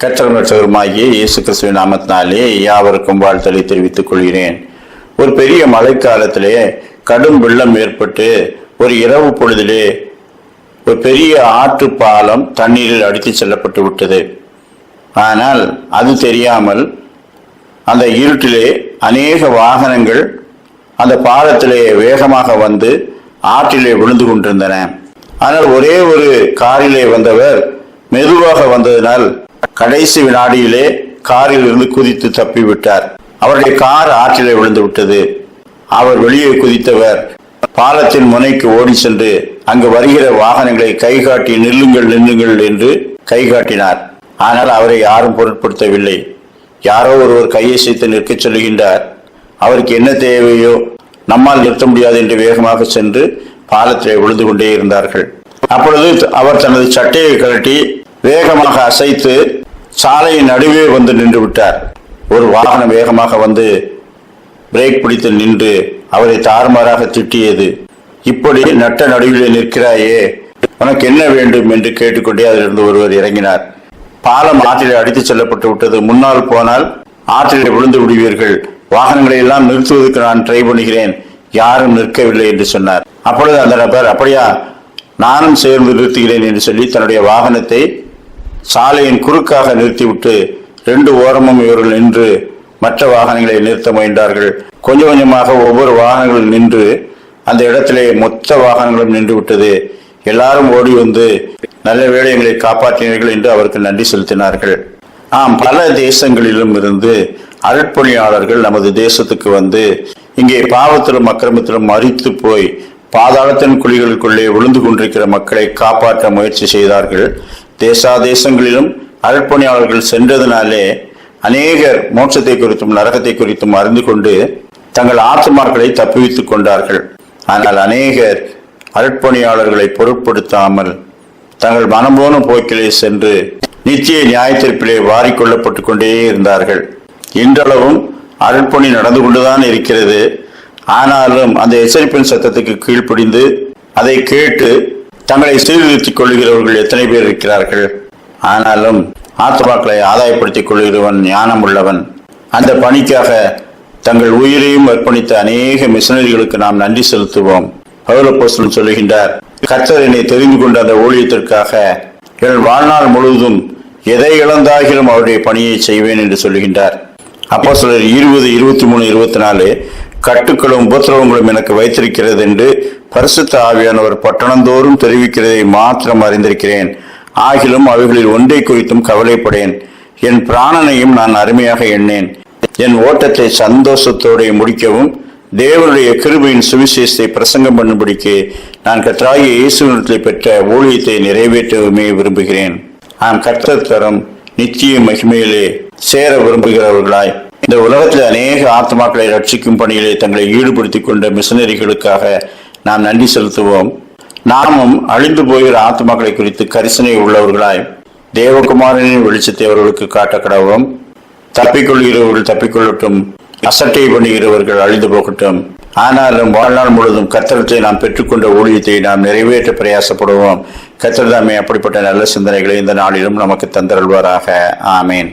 கர்த்தரும் இரட்சகருமாகிய இயேசு கிறிஸ்துவின் நாமத்தினாலே யாவருக்கும் வாழ்த்தலை தெரிவித்துக் கொள்கிறேன். ஒரு பெரிய மழைக்காலத்திலே கடும் வெள்ளம் ஏற்பட்டு ஒரு இரவு பொழுதிலே ஒரு பெரிய ஆற்று பாலம் தண்ணீரில் அடித்து செல்லப்பட்டு விட்டது. ஆனால் அது தெரியாமல் அந்த இருட்டிலே அநேக வாகனங்கள் அந்த பாலத்திலே வேகமாக வந்து ஆற்றிலே விழுந்து கொண்டிருந்தன. ஆனால் ஒரே ஒரு காரிலே வந்தவர் மெதுவாக வந்ததினால் கடைசி வினாடியிலே காரில் இருந்து குதித்து தப்பிவிட்டார். அவருடைய கார் ஆற்றிலே விழுந்து விட்டது. அவர் வெளியே குதித்தவர் பாலத்தின் முனைக்கு ஓடி சென்று அங்கு வருகிற வாகனங்களை கைகாட்டி நில்லுங்கள் நில்லுங்கள் என்று கைகாட்டினார். ஆனால் அவரை யாரும் பொருட்படுத்தவில்லை. யாரோ ஒருவர் கையசைத்து நிற்க சொல்லுகின்றார். அவருக்கு என்ன தேவையோ நம்மால் நிறுத்த முடியாது என்று வேகமாக சென்று பாலத்திலே விழுந்து கொண்டே இருந்தார்கள். அப்பொழுது அவர் தனது சட்டையை கழட்டி வேகமாக அசைத்து சாலையின் நடுவே வந்து நின்று விட்டார். ஒரு வாகனம் வேகமாக வந்து பிரேக் பிடித்து நின்று அவரை தாறுமாறாக திட்டியது. இப்படி நட்ட நடுவிலே நிற்கிறாயே, உனக்கு என்ன வேண்டும் என்று கேட்டுக்கொண்டே அதிலிருந்து ஒருவர் இறங்கினார். பாலம் ஆற்றிலே அடித்து செல்லப்பட்டு விட்டது. முன்னால் போனால் ஆற்றிலே விழுந்து விடுவீர்கள். வாகனங்களை எல்லாம் நிறுத்துவதற்கு நான் ட்ரை பண்ணுகிறேன், யாரும் நிற்கவில்லை என்று சொன்னார். அப்பொழுது அந்த நபர், அப்படியா, நானும் சேர்ந்து நிறுத்துகிறேன் என்று சொல்லி தன்னுடைய வாகனத்தை சாலையின் குறுக்காக நிறுத்திவிட்டு ரெண்டு ஓரமும் இவர்கள் நின்று மற்ற வாகனங்களை நிறுத்த முயன்றார்கள். கொஞ்சம் கொஞ்சமாக ஒவ்வொரு வாகனங்களும் நின்று அந்த இடத்திலே மொத்த வாகனங்களும் நின்று விட்டது. எல்லாரும் ஓடி வந்து நல்ல வேளை எங்களை காப்பாற்றினீர்கள் என்று அவருக்கு நன்றி செலுத்தினார்கள். பல தேசங்களிலும் இருந்து அருட்பணியாளர்கள் நமது தேசத்துக்கு வந்து இங்கே பாவத்திலும் அக்கிரமத்திலும் மரித்து போய் பாதாளத்தின் குழிகளுக்குள்ளே விழுந்து கொண்டிருக்கிற மக்களை காப்பாற்ற முயற்சி செய்தார்கள். தேசங்களிலும் அருட்பணியாளர்கள் சென்றதினாலே அநேகர் மோட்சத்தை குறித்தும் நரகத்தை குறித்தும் அறிந்து கொண்டு தங்கள் ஆத்மாக்களை தப்புவித்துக் கொண்டார்கள். ஆனால் அநேகர் அருட்பணியாளர்களை பொருட்படுத்தாமல் தங்கள் மனம்போன போக்கிலே சென்று நித்திய நியாயத்தீர்ப்பிலே வாரிக்கொள்ளப்பட்டு கொண்டே இருந்தார்கள். இன்றளவும் அருட்பணி நடந்து கொண்டுதான் இருக்கிறது. ஆனாலும் அந்த எச்சரிப்பின் சத்தத்துக்கு கீழ்ப்படிந்து அதை கேட்டு தங்களை சீர்திருத்திக் கொள்கிறவர்கள் எத்தனை பேர் இருக்கிறார்கள்? ஆனாலும் ஆத்மாக்களை ஆதாயப்படுத்திக் கொள்கிறவன் ஞானம் உள்ளவன். அந்த பணிக்காக தங்கள் உயிரையும் அர்ப்பணித்த அநேக மிஷனரிகளுக்கு நாம் நன்றி செலுத்துவோம். பவுல் அப்போஸ்தலன் சொல்லுகின்றார், கர்த்தர் என்னை தெரிந்து கொண்ட அந்த ஊழியத்திற்காக என் வாழ்நாள் முழுவதும் எதை இழந்தாகிலும் அவருடைய பணியை செய்வேன் என்று சொல்லுகின்றார். அப்போஸ்தலர் 20:23-24 கட்டுக்களும் உபத்திரவங்களும் எனக்கு வைத்திருக்கிறது என்று பரிசுத்த ஆவியானவர் பட்டணந்தோறும் தெரிவிக்கிறதை மாத்திரம் அறிந்திருக்கிறேன். ஆகிலும் அவைகளில் ஒன்றை குறித்தும் கவலைப்படேன். என் பிராணனையும் நான் அருமையாக எண்ணேன். என் ஓட்டத்தை சந்தோஷத்தோடு முடிக்கவும் தேவனுடைய கிருபையின் சுவிசேஷத்தை பிரசங்கம் பண்ணும்படிக்கு நான் கர்த்தராகிய இயேசுவினிடத்திலே பெற்ற ஊழியத்தை நிறைவேற்றவுமே விரும்புகிறேன். கர்த்தர் தரும் நித்திய மகிமையிலே சேர விரும்புகிறவர்களாய் இந்த உலகத்தில் அநேக ஆத்மாக்களை ரட்சிக்கும் பணியிலே தங்களை ஈடுபடுத்திக் கொண்ட மிஷனரிகளுக்காக நாம் நன்றி செலுத்துவோம். நாமும் அழிந்து போகிற ஆத்மாக்களை குறித்து கரிசனை உள்ளவர்களாய் தேவகுமாரனின் வெளிச்சத்தை அவர்களுக்கு காட்ட கடவோம். தப்பிக்கொள்கிறவர்கள் தப்பிக்கொள்ளட்டும், அசட்டை பண்ணுகிறவர்கள் அழிந்து போகட்டும். ஆனாலும் வாழ்நாள் முழுவதும் கர்த்தரத்தை நாம் பெற்றுக்கொண்ட ஊழியத்தை நாம் நிறைவேற்ற பிரயாசப்படுவோம். கர்த்தர் தாமே அப்படிப்பட்ட நல்ல சிந்தனைகளை இந்த நாளிலும் நமக்கு தந்தருள்வாராக. ஆமேன்.